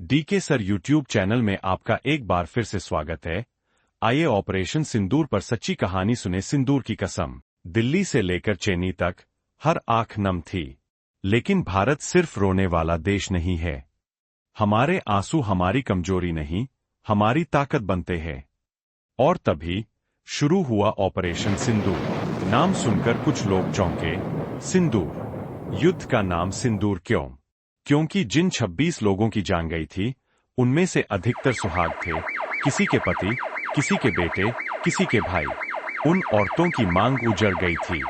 DK sir YouTube channel में आपका एक बार फिर से स्वागत है। आइए ऑपरेशन सिंदूर पर सच्ची कहानी सुने। सिंदूर की कसम। दिल्ली से लेकर चेन्नई तक हर आंख नम थी। लेकिन भारत सिर्फ रोने वाला देश नहीं है। हमारे आंसू हमारी कमजोरी नहीं, हमारी ताकत बनते हैं। और तभी शुरू हुआ ऑपरेशन सिंदूर। नाम सुनकर कुछ लोग चौंके। सिंदूर, युद्ध का नाम सिंदूर क्यों? क्योंकि जिन 26 लोगों की जान गई थी, उनमें से अधिकतर सुहाग थे। किसी के पति, किसी के बेटे, किसी के भाई। उन औरतों की मांग उजड़ गई थी।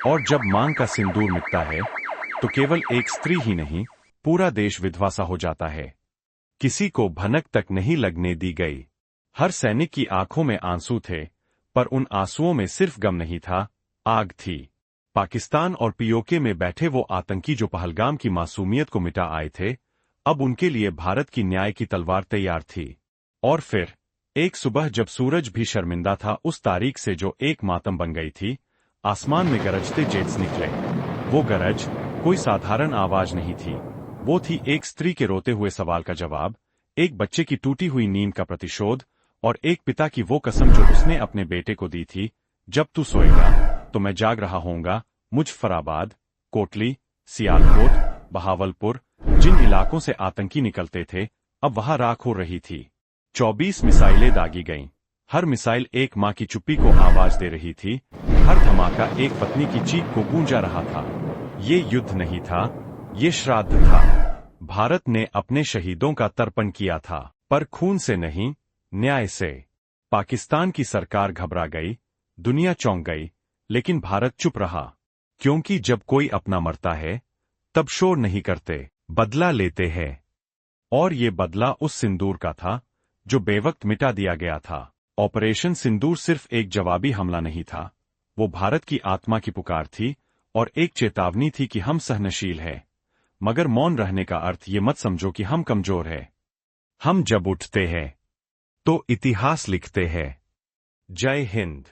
और जब मांग का सिंदूर मिटता है, तो केवल एक स्त्री ही नहीं, पूरा देश विधवा सा हो जाता है। किसी को भनक तक नहीं लगने दी गई। हर सैनिक की आंखों में आंसू थे, पर उन आंसुओं में सिर्फ गम नहीं था, आग थी। पाकिस्तान और पीओके में बैठे वो आतंकी जो पहलगाम की मासूमियत को मिटा आए थे, अब उनके लिए भारत की न्याय की तलवार तैयार थी। और फिर एक सुबह जब सूरज भी शर्मिंदा था उस तारीख से जो एक मातम बन गई थी, आसमान में गरजते जेट्स निकले। वो गरज कोई साधारण आवाज नहीं थी। वो थी एक स्त्री के रोते हुए सवाल का जवाब, एक बच्चे की टूटी हुई नींद का प्रतिशोध, और एक पिता की वो कसम जो उसने अपने बेटे को दी थी, जब तू सोएगा तो मैं जाग रहा होऊंगा। मुजफ्फराबाद, कोटली, सियालकोट, बहावलपुर, जिन इलाकों से आतंकी निकलते थे, अब वहां राख हो रही थी। 24 मिसाइलें दागी गईं। हर मिसाइल एक मां की चुप्पी को आवाज दे रही थी। हर धमाका एक पत्नी की चीख को गूंजा रहा था। ये युद्ध नहीं था, ये श्राद्ध था। भारत ने अपने शहीदों का तर्पण किया था, पर खून से नहीं, न्याय से। पाकिस्तान की सरकार घबरा गई, दुनिया चौंक गई, लेकिन भारत चुप रहा। क्योंकि जब कोई अपना मरता है, तब शोर नहीं करते, बदला लेते हैं। और ये बदला उस सिंदूर का था, जो बेवक्त मिटा दिया गया था। ऑपरेशन सिंदूर सिर्फ एक जवाबी हमला नहीं था, वो भारत की आत्मा की पुकार थी, और एक चेतावनी थी कि हम सहनशील हैं, मगर मौन रहने का अर्थ ये मत समझो कि हम कमजोर हैं। हम जब उठते हैं, तो इतिहास लिखते हैं। जय हिंद।